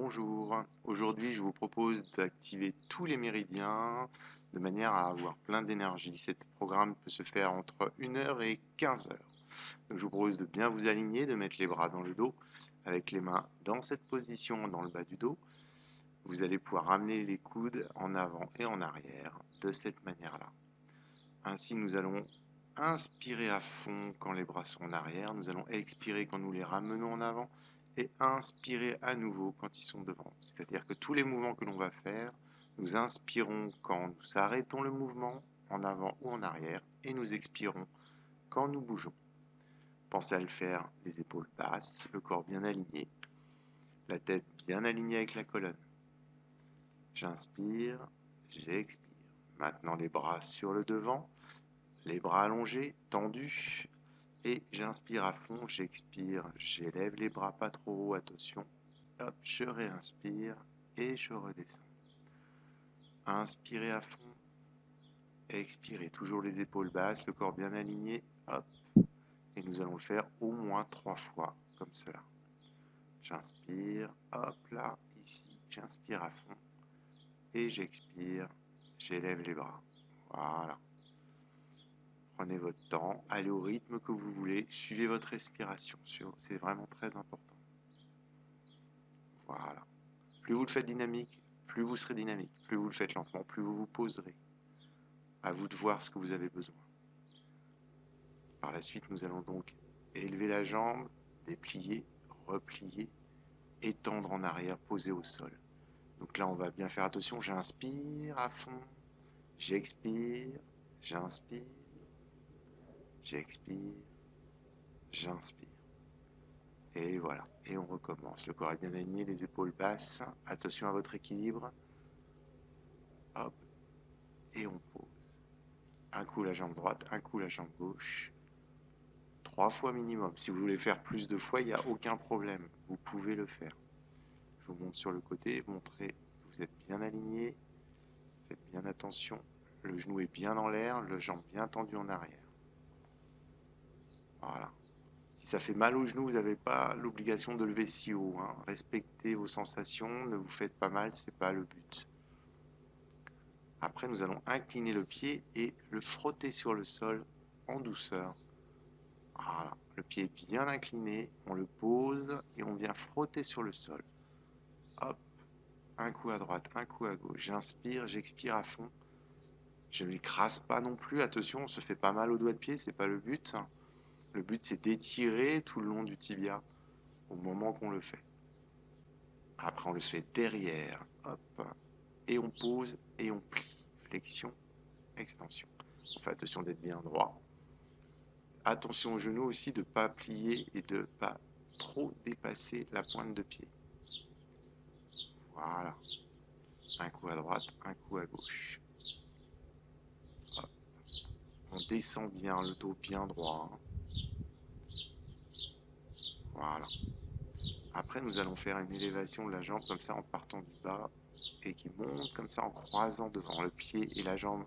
Bonjour, aujourd'hui je vous propose d'activer tous les méridiens de manière à avoir plein d'énergie. Cet programme peut se faire entre 1 heure et 15 heures. Donc je vous propose de bien vous aligner, de mettre les bras dans le dos, avec les mains dans cette position dans le bas du dos. Vous allez pouvoir ramener les coudes en avant et en arrière de cette manière-là. Ainsi nous allons inspirer à fond quand les bras sont en arrière, nous allons expirer quand nous les ramenons en avant et inspirer à nouveau quand ils sont devant. C'est-à-dire que tous les mouvements que l'on va faire, nous inspirons quand nous arrêtons le mouvement en avant ou en arrière et nous expirons quand nous bougeons. Pensez à le faire les épaules basses, le corps bien aligné, la tête bien alignée avec la colonne. J'inspire, j'expire. Maintenant les bras sur le devant, les bras allongés, tendus. Et j'inspire à fond, j'expire, j'élève les bras pas trop haut, attention. Hop, je réinspire et je redescends. Inspirez à fond, expirez, toujours les épaules basses, le corps bien aligné, hop. Et nous allons le faire au moins 3 fois, comme cela. J'inspire, hop là, ici, j'inspire à fond. Et j'expire, j'élève les bras. Voilà. Prenez votre temps, allez au rythme que vous voulez, suivez votre respiration, c'est vraiment très important. Voilà. Plus vous le faites dynamique, plus vous serez dynamique. Plus vous le faites lentement, plus vous vous poserez. À vous de voir ce que vous avez besoin. Par la suite, nous allons donc élever la jambe, déplier, replier, étendre en arrière, poser au sol. Donc là, on va bien faire attention. J'inspire à fond, j'expire, j'inspire, j'expire, j'inspire. Et voilà. Et on recommence. Le corps est bien aligné, les épaules basses. Attention à votre équilibre. Hop. Et on pose. Un coup la jambe droite, un coup la jambe gauche. 3 fois minimum. Si vous voulez faire plus de fois, il n'y a aucun problème. Vous pouvez le faire. Je vous montre sur le côté. Montrez que vous êtes bien aligné. Faites bien attention. Le genou est bien dans l'air, le jambe bien tendu en arrière. Voilà. Si ça fait mal au genou, vous n'avez pas l'obligation de lever si haut. Respectez vos sensations, ne vous faites pas mal, ce n'est pas le but. Après, nous allons incliner le pied et le frotter sur le sol en douceur. Voilà. Le pied est bien incliné, on le pose et on vient frotter sur le sol. Hop, un coup à droite, un coup à gauche. J'inspire, j'expire à fond. Je ne l'écrase pas non plus, attention, on se fait pas mal au doigt de pied, c'est pas le but. Le but c'est d'étirer tout le long du tibia au moment qu'on le fait. Après on le fait derrière, hop, et on pose et on plie. Flexion, extension. On fait attention d'être bien droit. Attention aux genoux aussi de ne pas plier et de ne pas trop dépasser la pointe de pied. Voilà. Un coup à droite, un coup à gauche. Hop. On descend bien, le dos bien droit. Voilà. Après, nous allons faire une élévation de la jambe comme ça en partant du bas et qui monte comme ça en croisant devant. Le pied et la jambe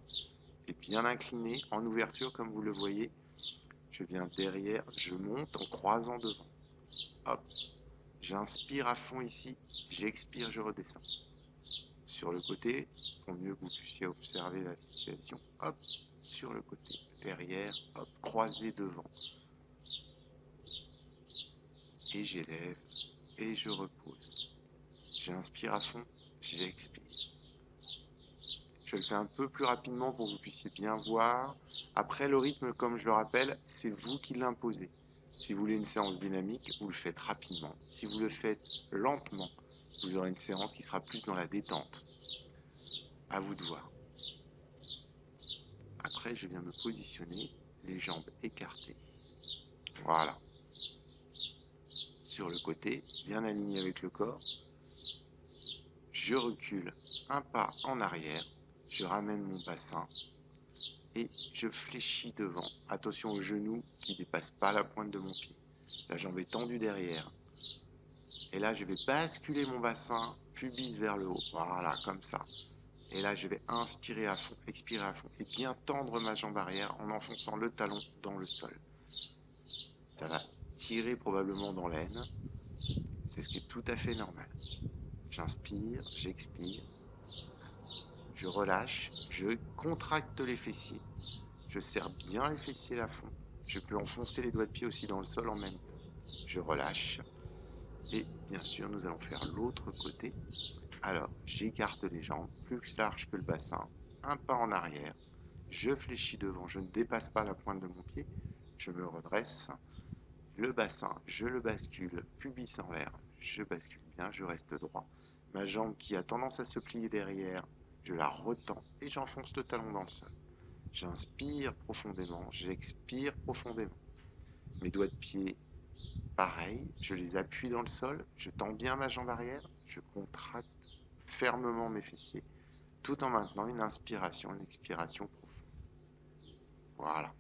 est bien incliné en ouverture comme vous le voyez. Je viens derrière, je monte en croisant devant. Hop. J'inspire à fond ici, j'expire, je redescends. Sur le côté, pour mieux que vous puissiez observer la situation. Hop, sur le côté, derrière, hop, croisé devant. Et j'élève, et je repose. J'inspire à fond, j'expire. Je le fais un peu plus rapidement pour que vous puissiez bien voir. Après, le rythme, comme je le rappelle, c'est vous qui l'imposez. Si vous voulez une séance dynamique, vous le faites rapidement. Si vous le faites lentement, vous aurez une séance qui sera plus dans la détente. À vous de voir. Après, je viens me positionner, les jambes écartées. Voilà. Sur le côté, bien aligné avec le corps. Je recule un pas en arrière. Je ramène mon bassin et je fléchis devant. Attention aux genoux qui ne dépassent pas la pointe de mon pied. La jambe est tendue derrière. Et là, je vais basculer mon bassin, pubis vers le haut. Voilà, comme ça. Et là, je vais inspirer à fond, expirer à fond et bien tendre ma jambe arrière en enfonçant le talon dans le sol. Ça va tirer probablement dans l'aine. C'est ce qui est tout à fait normal. J'inspire, j'expire, je relâche, je contracte les fessiers. Je serre bien les fessiers à fond. Je peux enfoncer les doigts de pied aussi dans le sol en même temps. Je relâche. Et bien sûr, nous allons faire l'autre côté. Alors, j'écarte les jambes, plus large que le bassin. Un pas en arrière. Je fléchis devant, je ne dépasse pas la pointe de mon pied. Je me redresse. Le bassin, je le bascule, pubis en l'air. Je bascule bien, je reste droit. Ma jambe qui a tendance à se plier derrière, je la retends et j'enfonce le talon dans le sol. J'inspire profondément, j'expire profondément. Mes doigts de pied, pareil, je les appuie dans le sol, je tends bien ma jambe arrière, je contracte fermement mes fessiers, tout en maintenant une inspiration, une expiration profonde. Voilà.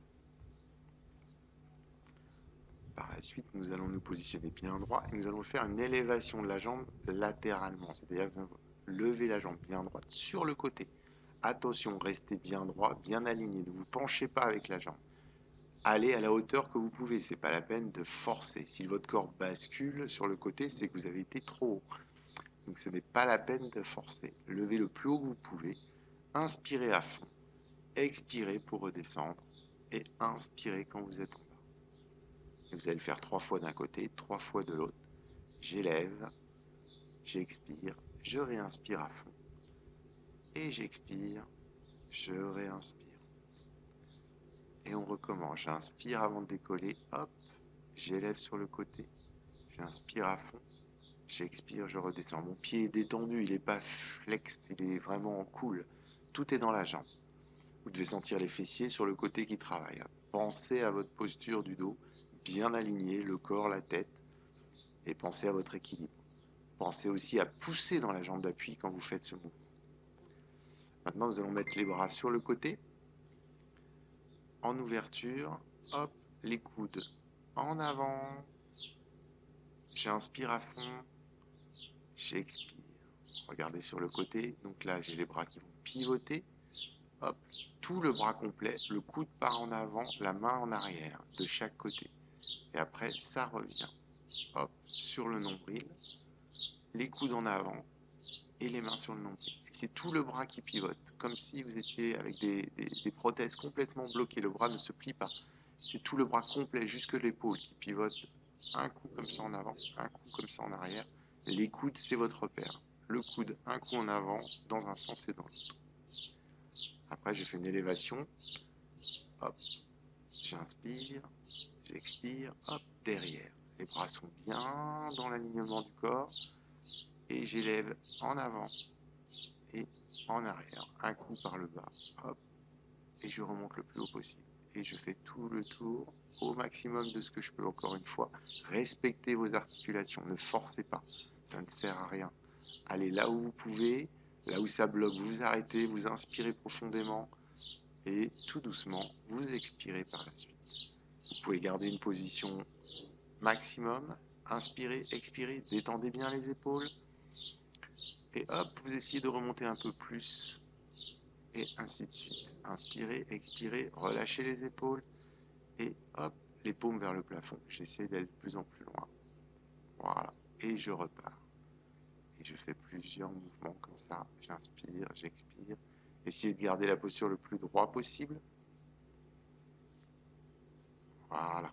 Par la suite, nous allons nous positionner bien droit et nous allons faire une élévation de la jambe latéralement, c'est-à-dire lever la jambe bien droite sur le côté. Attention, restez bien droit, bien aligné, ne vous penchez pas avec la jambe. Allez à la hauteur que vous pouvez, c'est pas la peine de forcer. Si votre corps bascule sur le côté, c'est que vous avez été trop haut. Donc ce n'est pas la peine de forcer. Levez le plus haut que vous pouvez, inspirez à fond, expirez pour redescendre et inspirez quand vous êtes en bas. Et vous allez le faire 3 fois d'un côté, 3 fois de l'autre. J'élève, j'expire, je réinspire à fond et j'expire, je réinspire. Et on recommence. J'inspire avant de décoller, hop, j'élève sur le côté, j'inspire à fond, j'expire, je redescends. Mon pied est détendu, il n'est pas flex, il est vraiment cool. Tout est dans la jambe. Vous devez sentir les fessiers sur le côté qui travaillent. Pensez à votre posture du dos, bien alignée, le corps, la tête, et pensez à votre équilibre. Pensez aussi à pousser dans la jambe d'appui quand vous faites ce mouvement. Maintenant, nous allons mettre les bras sur le côté, en ouverture, hop, les coudes en avant, j'inspire à fond, j'expire. Regardez sur le côté, donc là j'ai les bras qui vont pivoter, hop, tout le bras complet, le coude part en avant, la main en arrière, de chaque côté. Et après, ça revient, hop, sur le nombril, les coudes en avant et les mains sur le nombril. Et c'est tout le bras qui pivote, comme si vous étiez avec des prothèses complètement bloquées, le bras ne se plie pas. C'est tout le bras complet, jusque l'épaule qui pivote, un coup comme ça en avant, un coup comme ça en arrière. Les coudes, c'est votre repère. Le coude, un coup en avant, dans un sens et dans l'autre. Après, j'ai fait une élévation. Hop, j'inspire, j'expire, hop, derrière. Les bras sont bien dans l'alignement du corps. Et j'élève en avant et en arrière. Un coup par le bas, hop, et je remonte le plus haut possible. Et je fais tout le tour au maximum de ce que je peux, encore une fois. Respectez vos articulations, ne forcez pas, ça ne sert à rien. Allez là où vous pouvez, là où ça bloque, vous arrêtez, vous inspirez profondément et tout doucement, vous expirez par la suite. Vous pouvez garder une position maximum, inspirez, expirez, détendez bien les épaules et hop, vous essayez de remonter un peu plus et ainsi de suite. Inspirez, expirez, relâchez les épaules et hop, les paumes vers le plafond. J'essaie d'aller de plus en plus loin. Voilà, et je repars. Et je fais plusieurs mouvements comme ça. J'inspire, j'expire. Essayez de garder la posture le plus droit possible. Voilà.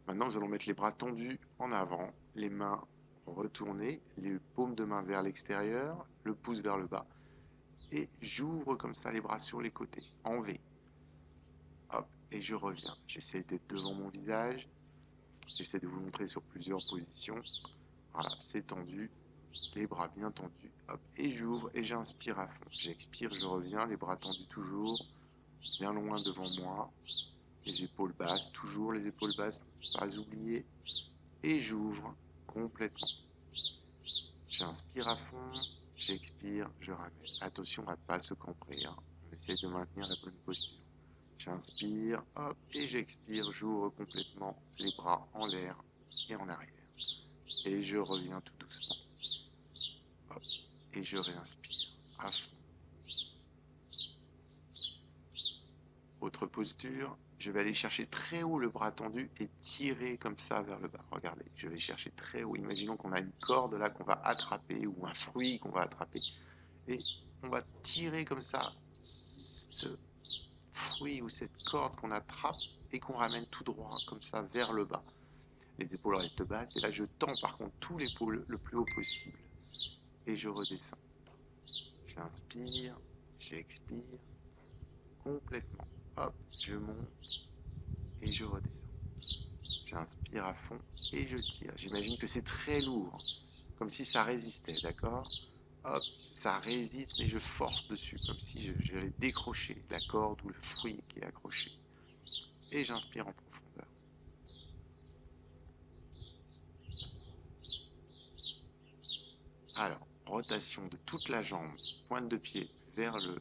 Maintenant, nous allons mettre les bras tendus en avant, les mains retournées, les paumes de main vers l'extérieur, le pouce vers le bas. Et j'ouvre comme ça les bras sur les côtés, en V. Hop, et je reviens. J'essaie d'être devant mon visage. J'essaie de vous montrer sur plusieurs positions. Voilà, c'est tendu, les bras bien tendus. Hop, et j'ouvre et j'inspire à fond. J'expire, je reviens, les bras tendus toujours, bien loin devant moi. Les épaules basses, toujours les épaules basses, pas oublier. Et j'ouvre complètement. J'inspire à fond, j'expire, je ramène. Attention à ne pas se cambrer, hein. On essaie de maintenir la bonne posture. J'inspire, hop, et j'expire, j'ouvre complètement les bras en l'air et en arrière. Et je reviens tout doucement. Hop, et je réinspire à fond. Autre posture, je vais aller chercher très haut le bras tendu et tirer comme ça vers le bas. Regardez, je vais chercher très haut. Imaginons qu'on a une corde là qu'on va attraper ou un fruit qu'on va attraper. Et on va tirer comme ça ce fruit ou cette corde qu'on attrape et qu'on ramène tout droit comme ça vers le bas. Les épaules restent basses et là je tends par contre tout l'épaule le plus haut possible et je redescends. J'inspire, j'expire complètement. Hop, je monte et je redescends. J'inspire à fond et je tire. J'imagine que c'est très lourd, comme si ça résistait, d'accord? Hop, ça résiste, mais je force dessus, comme si j'allais décrocher la corde ou le fruit qui est accroché. Et j'inspire en profondeur. Alors, rotation de toute la jambe, pointe de pied vers le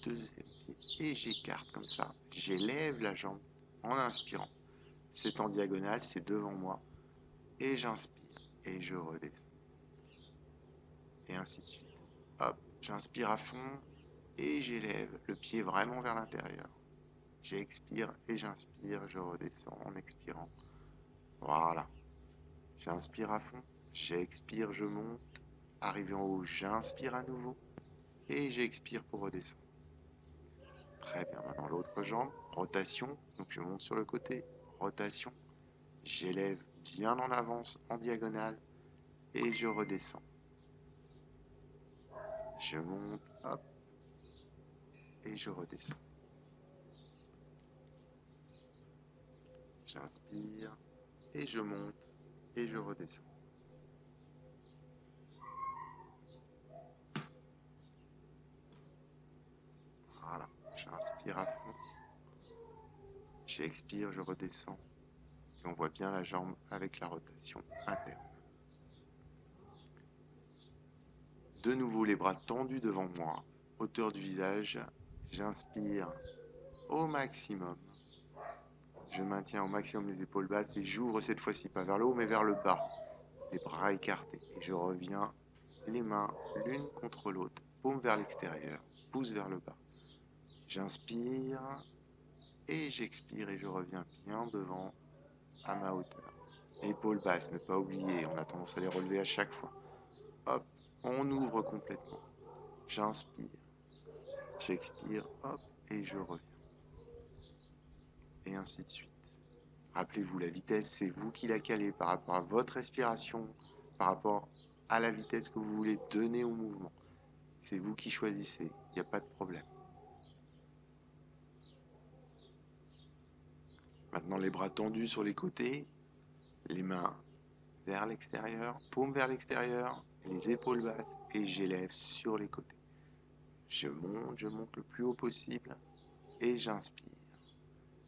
deuxième pied, et j'écarte comme ça. J'élève la jambe en inspirant. C'est en diagonale, c'est devant moi. Et j'inspire, et je redescends. Et ainsi de suite. Hop, j'inspire à fond, et j'élève le pied vraiment vers l'intérieur. J'expire et j'inspire, je redescends en expirant. Voilà. J'inspire à fond, j'expire, je monte. Arrivé en haut, j'inspire à nouveau et j'expire pour redescendre. Très bien, maintenant l'autre jambe, rotation, donc je monte sur le côté, rotation, j'élève bien en avance, en diagonale et je redescends. Je monte, hop, et je redescends. J'inspire et je monte et je redescends. Voilà, j'inspire à fond, j'expire, je redescends et on voit bien la jambe avec la rotation interne. De nouveau les bras tendus devant moi, hauteur du visage, j'inspire au maximum. Je maintiens au maximum les épaules basses et j'ouvre cette fois-ci pas vers le haut mais vers le bas. Les bras écartés et je reviens les mains l'une contre l'autre, paume vers l'extérieur, pouce vers le bas. J'inspire et j'expire et je reviens bien devant à ma hauteur. Épaules basses, ne pas oublier, on a tendance à les relever à chaque fois. Hop, on ouvre complètement. J'inspire, j'expire, hop, et je reviens. Et ainsi de suite. Rappelez-vous, la vitesse, c'est vous qui la calez par rapport à votre respiration, par rapport à la vitesse que vous voulez donner au mouvement. C'est vous qui choisissez, il n'y a pas de problème. Maintenant, les bras tendus sur les côtés, les mains vers l'extérieur, paume vers l'extérieur, les épaules basses, et j'élève sur les côtés. Je monte le plus haut possible, et j'inspire.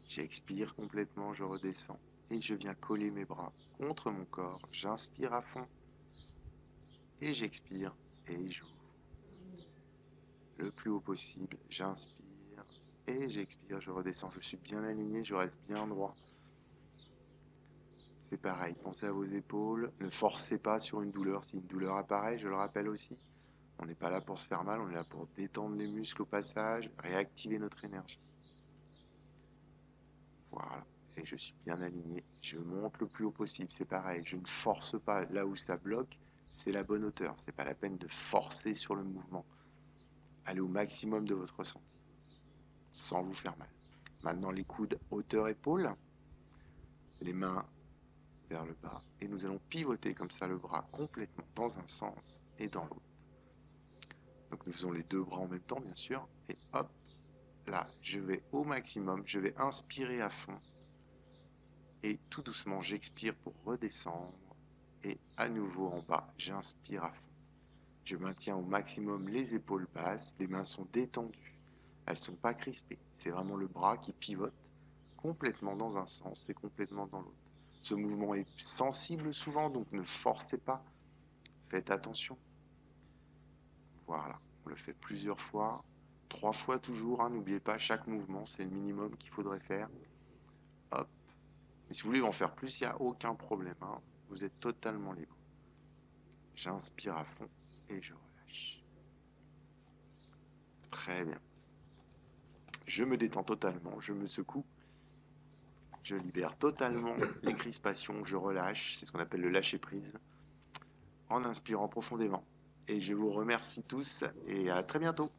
J'expire complètement, je redescends, et je viens coller mes bras contre mon corps. J'inspire à fond, et j'expire, et j'ouvre. Le plus haut possible, j'inspire, et j'expire, je redescends. Je suis bien aligné, je reste bien droit. C'est pareil, pensez à vos épaules, ne forcez pas sur une douleur. Si une douleur apparaît, je le rappelle aussi, on n'est pas là pour se faire mal, on est là pour détendre les muscles au passage, réactiver notre énergie. Voilà, et je suis bien aligné, je monte le plus haut possible, c'est pareil, je ne force pas là où ça bloque, c'est la bonne hauteur, c'est pas la peine de forcer sur le mouvement. Allez au maximum de votre ressenti, sans vous faire mal. Maintenant les coudes hauteur épaule, les mains vers le bas, et nous allons pivoter comme ça le bras complètement dans un sens et dans l'autre. Donc nous faisons les deux bras en même temps bien sûr, et hop, là je vais au maximum, je vais inspirer à fond, et tout doucement j'expire pour redescendre, et à nouveau en bas, j'inspire à fond. Je maintiens au maximum les épaules basses, les mains sont détendues, elles ne sont pas crispées, c'est vraiment le bras qui pivote complètement dans un sens et complètement dans l'autre. Ce mouvement est sensible souvent, donc ne forcez pas, faites attention. Voilà, on le fait plusieurs fois, 3 fois toujours, hein, n'oubliez pas, chaque mouvement, c'est le minimum qu'il faudrait faire. Hop. Et si vous voulez en faire plus, il n'y a aucun problème, hein. Vous êtes totalement libre. J'inspire à fond et je relâche. Très bien. Je me détends totalement, je me secoue, je libère totalement les crispations, je relâche, c'est ce qu'on appelle le lâcher-prise, en inspirant profondément. Et je vous remercie tous et à très bientôt.